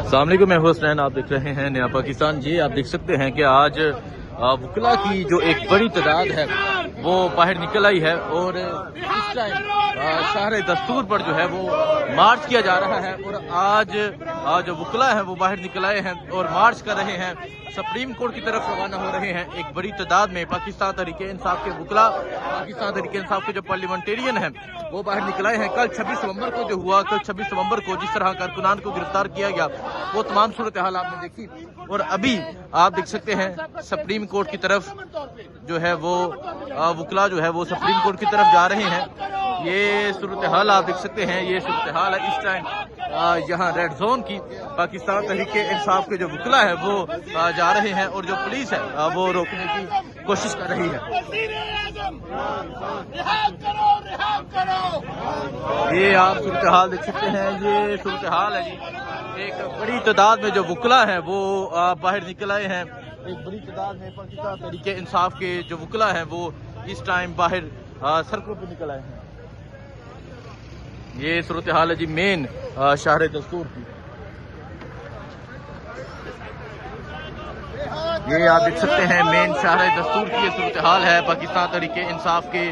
السلام علیکم، میں حسین، آپ دیکھ رہے ہیں نیا پاکستان۔ جی آپ دیکھ سکتے ہیں کہ آج وکلا کی جو ایک بڑی تعداد ہے وہ باہر نکل آئی ہے اور اس ٹائم شہر دستور پر جو ہے وہ مارچ کیا جا رہا ہے اور آج جو وکلا ہے وہ باہر نکل آئے ہیں اور مارچ کر رہے ہیں، سپریم کورٹ کی طرف روانہ ہو رہے ہیں۔ ایک بڑی تعداد میں پاکستان تحریک انصاف کے وکلا، پاکستان تحریک انصاف کے جو پارلیمنٹیرین ہیں وہ باہر نکل آئے ہیں۔ کل 26 نومبر کو جو ہوا، کل 26 نومبر کو جس طرح کارکنان کو گرفتار کیا گیا وہ تمام صورتحال آپ نے دیکھی اور ابھی آپ دیکھ سکتے ہیں سپریم کورٹ کی طرف جو ہے وہ وکلا جو ہے وہ سپریم کورٹ کی طرف جا رہے ہیں۔ یہ صورتحال آپ دیکھ سکتے ہیں، یہ صورتحال ہے اس ٹائم یہاں ریڈ زون کی۔ پاکستان تحریک انصاف کے جو وکلا ہے وہ جا رہے ہیں اور جو پولیس ہے وہ روکنے کی کوشش کر رہی ہے۔ یہ آپ صورتحال دیکھ سکتے ہیں، یہ صورتحال ہے جی۔ ایک بڑی تعداد میں جو وکلا ہیں وہ باہر نکل آئے ہیں۔ ایک بڑی تعداد میں پاکستان تحریک انصاف کے جو وکلا ہیں وہ اس ٹائم باہر سڑکوں پہ نکل آئے ہیں۔ یہ صورتحال ہے جی مین شہر دستور کی۔ یہ آپ دیکھ سکتے ہیں مین شہر دستور کی یہ صورتحال ہے۔ پاکستان تحریک انصاف کے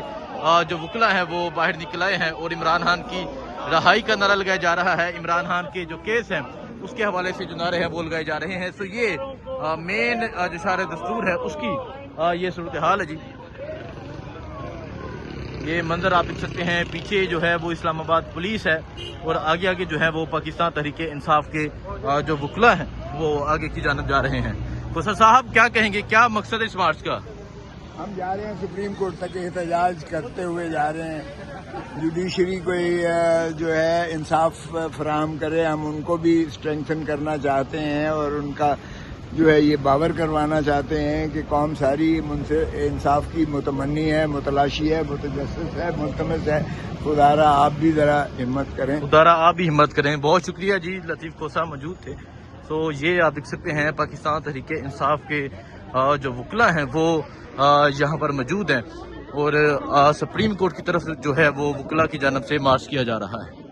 جو وکلا ہیں وہ باہر نکل آئے ہیں اور عمران خان کی رہائی کا نعرہ لگایا جا رہا ہے۔ عمران خان کے جو کیس ہیں اس کے حوالے سے جو نعرے ہیں وہ لگائے جا رہے ہیں۔ سو یہ مین جو شہر دستور ہے اس کی یہ صورتحال ہے جی۔ یہ منظر آپ دیکھ سکتے ہیں، پیچھے جو ہے وہ اسلام آباد پولیس ہے اور آگے آگے جو ہے وہ پاکستان تحریک انصاف کے جو وکلا ہیں وہ آگے کی جانب جا رہے ہیں۔ خسر صاحب کیا کہیں گے، کیا مقصد ہے اس مارچ کا؟ ہم جا رہے ہیں سپریم کورٹ تک احتجاج کرتے ہوئے جا رہے ہیں، جوڈیشری کو جو ہے انصاف فراہم کرے۔ ہم ان کو بھی اسٹرینگتھن کرنا چاہتے ہیں اور ان کا جو ہے یہ باور کروانا چاہتے ہیں کہ قوم ساری انصاف کی متمنی ہے، متلاشی ہے، متجسس ہے، ملتمس ہے۔ خدارا آپ بھی ذرا ہمت کریں، خدارا آپ بھی ہمت کریں۔ بہت شکریہ جی، لطیف کوسا موجود تھے۔ تو یہ آپ دیکھ سکتے ہیں پاکستان تحریک انصاف کے جو وکلا ہیں وہ یہاں پر موجود ہیں اور سپریم کورٹ کی طرف جو ہے وہ وکلا کی جانب سے مارچ کیا جا رہا ہے۔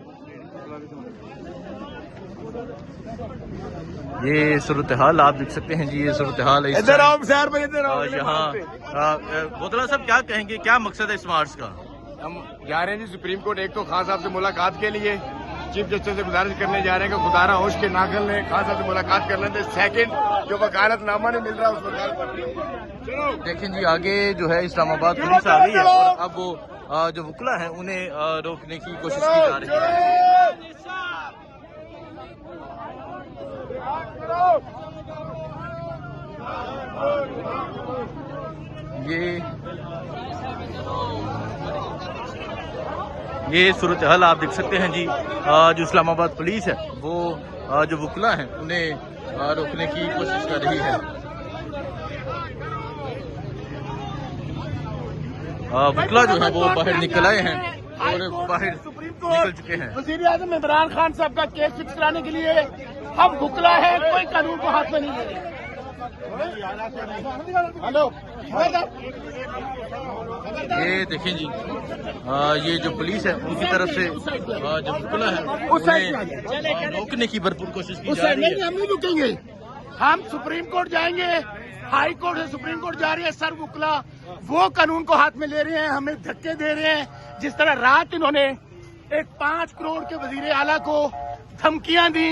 یہ صورتحال آپ دیکھ سکتے ہیں جی، یہ صورتحال ہے یہاں۔ بوتلا صاحب کیا کہیں گے، کیا مقصد ہے اس مارچ کا؟ ہم جا رہے ہیں جی سپریم کورٹ، ایک تو خان صاحب سے ملاقات کے لیے چیف جسٹس سے گزارش کرنے جا رہے ہیں کہ خدارا ہوش کے ناخن لیں، خان صاحب سے ملاقات کر لیتے۔ سیکنڈ جو وکالت نامہ نہیں مل رہا اس وکالت دیکھیں جی، آگے جو ہے اسلام آباد پولیس آ رہی ہے اور اب وہ جو وکلا ہیں انہیں روکنے کی کوشش کی جا رہی ہے۔ یہ صورتحال آپ دیکھ سکتے ہیں جی، جو اسلام آباد پولیس ہے وہ جو وکلا ہیں انہیں روکنے کی کوشش کر رہی ہے۔ وکلا جو ہے وہ باہر نکل آئے ہیں اور باہر نکل چکے ہیں۔ وزیر اعظم عمران خان صاحب کا کیس فکس کرانے کے لیے ہم وکلا ہے، کوئی قانون کو ہاتھ میں نہیں لے رہے۔ ہلو، یہ دیکھیں جی، یہ جو پولیس ہے ان کی طرف سے جو وکلا ہے انہیں روکنے کی بھرپور کوشش کی جا رہی ہے۔ ہم نہیں رکیں گے، ہم سپریم کورٹ جائیں گے۔ ہائی کورٹ سے سپریم کورٹ جا رہی ہے، سر وکلا وہ قانون کو ہاتھ میں لے رہے ہیں، ہمیں دھکے دے رہے ہیں۔ جس طرح رات انہوں نے ایک 5 کروڑ کے وزیر اعلیٰ کو دھمکیاں دی،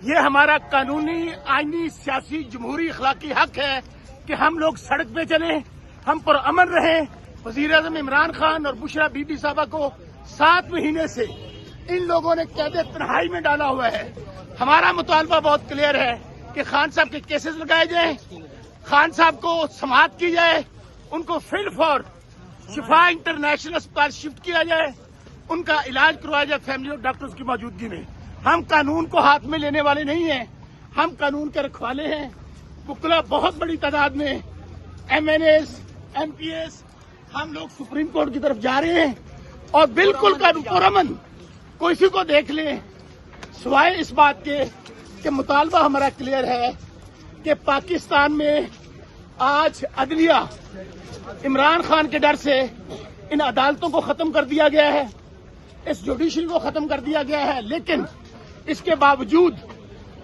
یہ ہمارا قانونی، آئینی، سیاسی، جمہوری، اخلاقی حق ہے کہ ہم لوگ سڑک پہ چلیں، ہم پر امن رہیں۔ وزیر اعظم عمران خان اور بشرا بی بی صاحبہ کو 7 مہینے سے ان لوگوں نے قید تنہائی میں ڈالا ہوا ہے۔ ہمارا مطالبہ بہت کلیئر ہے کہ خان صاحب کے کیسز لگائے جائیں، خان صاحب کو سماعت کی جائے، ان کو فیلڈ فار شفا انٹرنیشنل اسپتال شفٹ کیا جائے، ان کا علاج کروایا جائے فیملی اور ڈاکٹرز کی موجودگی میں۔ ہم قانون کو ہاتھ میں لینے والے نہیں ہیں، ہم قانون کے رکھوالے ہیں۔ وکلا بہت بڑی تعداد میں، MNAs, M P S, ہم لوگ سپریم کورٹ کی طرف جا رہے ہیں اور بالکل پرامن کسی کو دیکھ لیں، سوائے اس بات کے کہ مطالبہ ہمارا کلیئر ہے کہ پاکستان میں آج عدلیہ عمران خان کے ڈر سے ان عدالتوں کو ختم کر دیا گیا ہے، اس جوڈیشری کو ختم کر دیا گیا ہے، لیکن اس کے باوجود